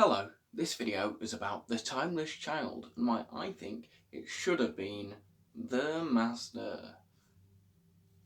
Hello, this video is about The Timeless Child and why I think it should have been the Master.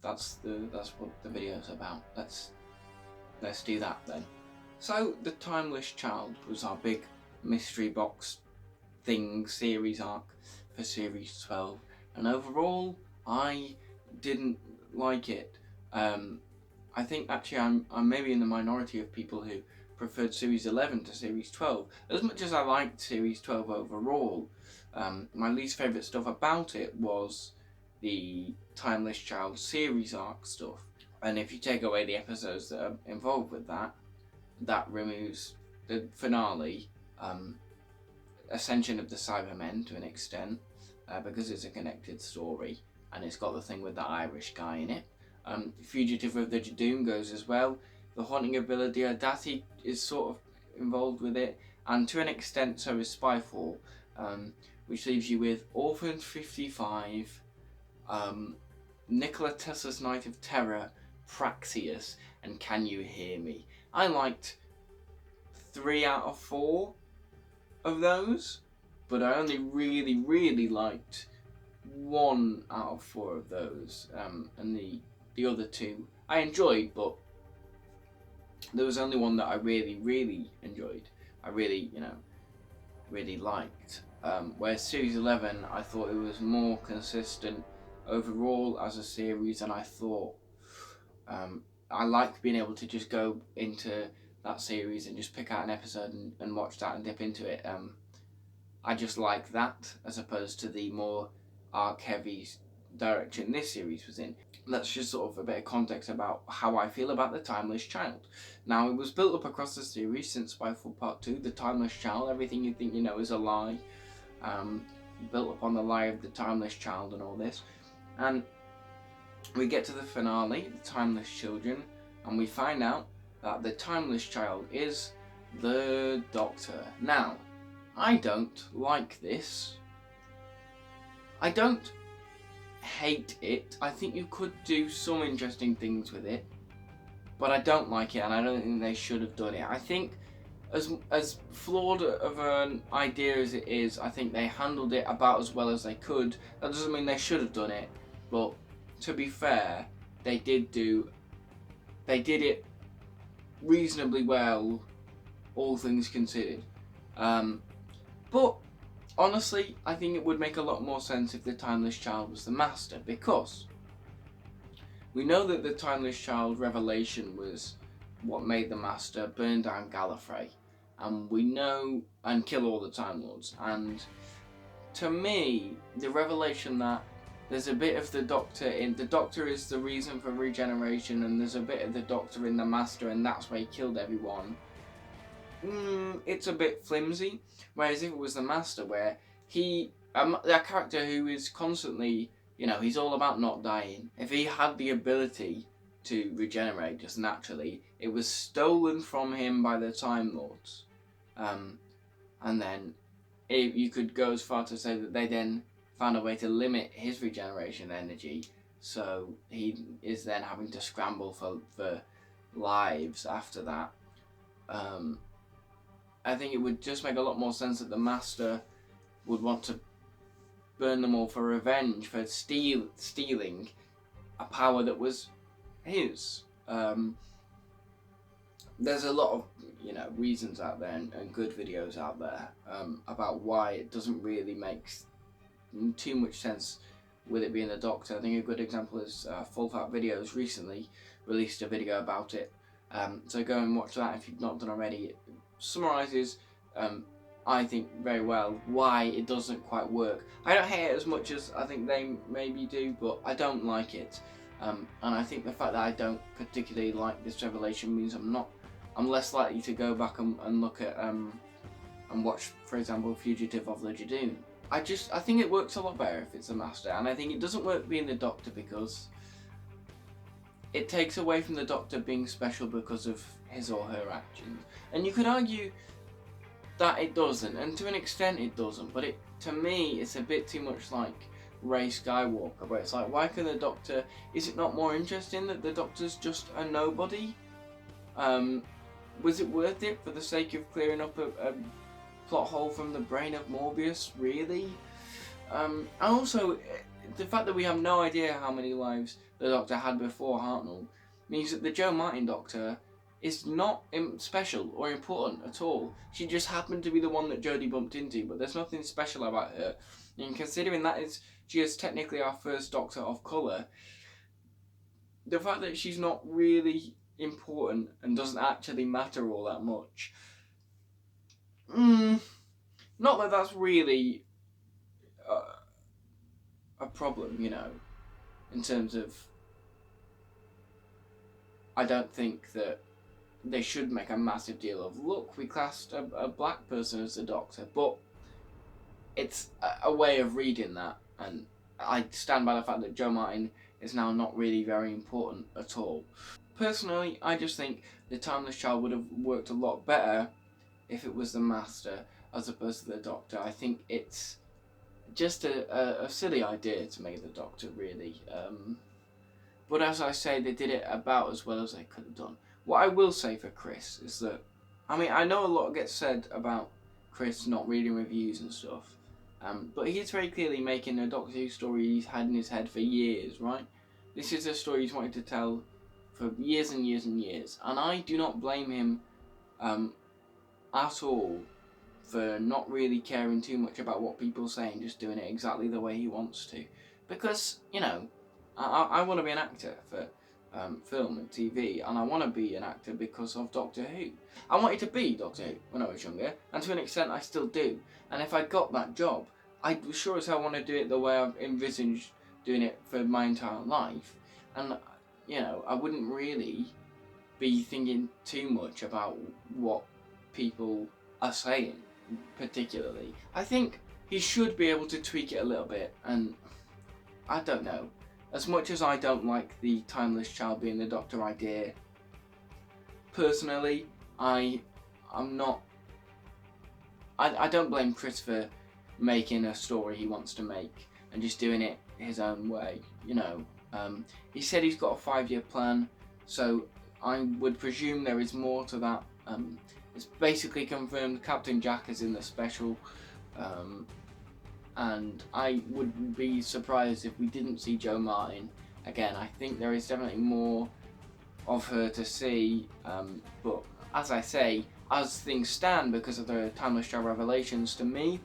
That's what the video is about. Let's do that then. So The Timeless Child was our big mystery box thing series arc for series 12, and overall I didn't like it. I think actually I'm maybe in the minority of people who preferred series 11 to series 12. As much as I liked series 12 overall, my least favourite stuff about it was the Timeless Child series arc stuff. And if you take away the episodes that are involved with that, that removes the finale, Ascension of the Cybermen to an extent, because it's a connected story and it's got the thing with the Irish guy in it. Fugitive of the Jadoon goes as well. The Haunting of Villa Diodati is sort of involved with it, and to an extent so is Spyfall, which leaves you with Orphan 55, Nikola Tesla's Night of Terror, Praxius, and Can You Hear Me? I liked 3 out of 4 of those, but I only really liked 1 out of 4 of those, and the other 2 I enjoyed, but there was only one that I really enjoyed. I really liked. Whereas Series 11, I thought it was more consistent overall as a series, and I thought I liked being able to just go into that series and just pick out an episode and watch that and dip into it. I just like that as opposed to the more arc-heavy direction this series was in. That's just sort of a bit of context about how I feel about The Timeless Child. Now, it was built up across the series since Spyfall Part 2, The Timeless Child, everything you think you know is a lie, built upon the lie of The Timeless Child and all this. And we get to the finale, The Timeless Children, and we find out that the Timeless Child is the Doctor. Now, I don't like this. I don't hate it. I think you could do some interesting things with it, but I don't like it, and I don't think they should have done it. I think as flawed of an idea as it is, I think they handled it about as well as they could. That doesn't mean they should have done it, but to be fair, they did it reasonably well, all things considered. But honestly, I think it would make a lot more sense if the Timeless Child was the Master, because we know that the Timeless Child revelation was what made the Master burn down Gallifrey, and we know, and kill all the Time Lords. And to me, the revelation that there's a bit of the Doctor in, the Doctor is the reason for regeneration, and there's a bit of the Doctor in the Master, and that's why he killed everyone. It's a bit flimsy. Whereas if it was the Master, where that character who is constantly, he's all about not dying. If he had the ability to regenerate just naturally, it was stolen from him by the Time Lords. And then you could go as far to say that they then found a way to limit his regeneration energy, so he is then having to scramble for lives after that. I think it would just make a lot more sense that the Master would want to burn them all for revenge, for stealing a power that was his. There's a lot of reasons out there and good videos out there about why it doesn't really make too much sense with it being the Doctor. I think a good example is Full Fat Videos recently released a video about it. So go and watch that if you've not done already. It summarises, I think, very well why it doesn't quite work. I don't hate it as much as I think they maybe do, but I don't like it. And I think the fact that I don't particularly like this revelation means I'm less likely to go back and look at and watch, for example, Fugitive of the Jadoon. I think it works a lot better if it's the Master, and I think it doesn't work being the Doctor because it takes away from the Doctor being special because of his or her actions. And you could argue that it doesn't, and to an extent it doesn't, but to me it's a bit too much like Rey Skywalker, where it's like, why can the Doctor, is it not more interesting that the Doctor's just a nobody? Was it worth it for the sake of clearing up a plot hole from the brain of Morbius? Really? And also, the fact that we have no idea how many lives the Doctor had before Hartnell means that the Jo Martin Doctor is not special or important at all. She just happened to be the one that Jodie bumped into, but there's nothing special about her. And considering she is technically our first Doctor of colour, the fact that she's not really important and doesn't actually matter all that much. Not that that's really a problem, you know, in terms of, I don't think that they should make a massive deal of, look, we cast a black person as the Doctor, but it's a way of reading that, and I stand by the fact that Jo Martin is now not really very important at all. Personally, I just think the Timeless Child would have worked a lot better if it was the Master as opposed to the Doctor. I think it's just a silly idea to make the Doctor, really. But as I say, they did it about as well as they could have done. What I will say for Chris is that, I mean, I know a lot gets said about Chris not reading reviews and stuff, but he's very clearly making a Doctor Who story he's had in his head for years, right? This is a story he's wanted to tell for years and years and years, and I do not blame him at all for not really caring too much about what people say and just doing it exactly the way he wants to. Because, you know, I want to be an actor for film and TV, and I want to be an actor because of Doctor Who. I wanted to be Doctor Who when I was younger, and to an extent I still do. And if I got that job, I sure as hell want to do it the way I've envisaged doing it for my entire life. And, you know, I wouldn't really be thinking too much about what people are saying, particularly. I think he should be able to tweak it a little bit, and I don't know. As much as I don't like the Timeless Child being the Doctor idea, personally, I don't blame Chris for making a story he wants to make and just doing it his own way, you know. He said he's got a 5-year plan, so I would presume there is more to that. It's basically confirmed Captain Jack is in the special, and I would be surprised if we didn't see Jo Martin again. I think there is definitely more of her to see, but as I say, as things stand, because of the Timeless Child revelations, to me,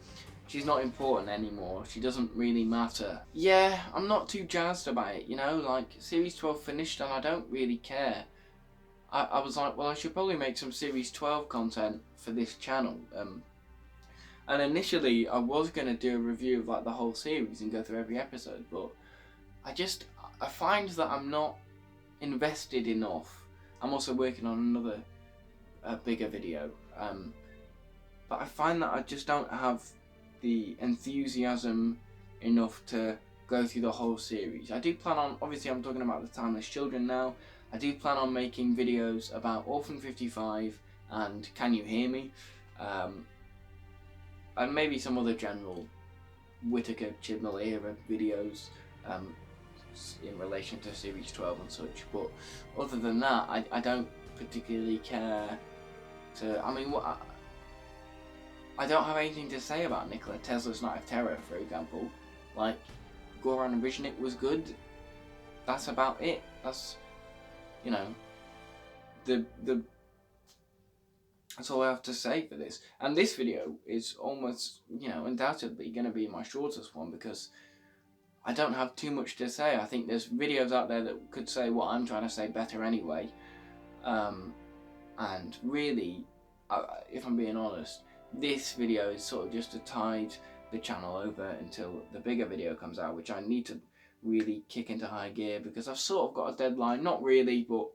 she's not important anymore. She doesn't really matter. Yeah, I'm not too jazzed about it, you know, like, Series 12 finished and I don't really care. I was like, well, I should probably make some Series 12 content for this channel. And initially, I was going to do a review of like the whole series and go through every episode, but I find that I'm not invested enough. I'm also working on another bigger video, but I find that I just don't have the enthusiasm enough to go through the whole series. I do plan on, obviously I'm talking about the Timeless Children now, I do plan on making videos about Orphan 55 and Can You Hear Me, and maybe some other general Whittaker Chibnall era videos in relation to Series 12 and such, but other than that, I don't particularly care to, I mean, I don't have anything to say about Nikola Tesla's Night of Terror, for example. Like, Goran Viznik was good, that's about it. That's, you know, that's all I have to say for this. And this video is almost, you know, undoubtedly going to be my shortest one because I don't have too much to say. I think there's videos out there that could say what I'm trying to say better anyway. And really, if I'm being honest, this video is sort of just to tide the channel over until the bigger video comes out, which I need to really kick into high gear because I've sort of got a deadline. Not really, but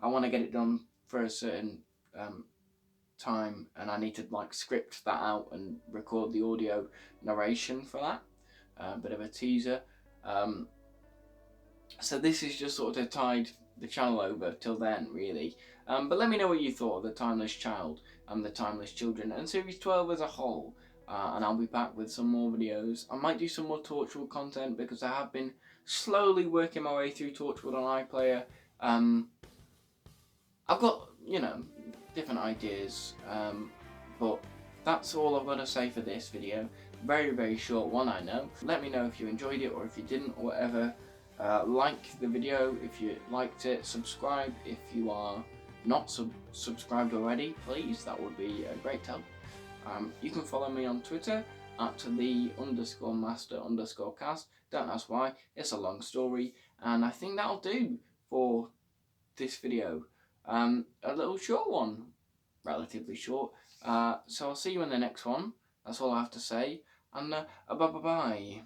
I want to get it done for a certain time, and I need to like script that out and record the audio narration for that. Bit of a teaser. So this is just sort of to tide the channel over till then, really. But let me know what you thought of the Timeless Child and the Timeless Children and Series 12 as a whole. And I'll be back with some more videos. I might do some more Torchwood content because I have been slowly working my way through Torchwood on iPlayer. I've got, you know, different ideas. But that's all I've got to say for this video. Very short one, I know. Let me know if you enjoyed it or if you didn't or whatever. Like the video if you liked it. Subscribe if you are not subscribed already, please. That would be a great help. You can follow me on Twitter at the_master_cast. Don't ask why, it's a long story, and I think that'll do for this video. A little short one, relatively short. So I'll see you in the next one. That's all I have to say, and bye bye bye.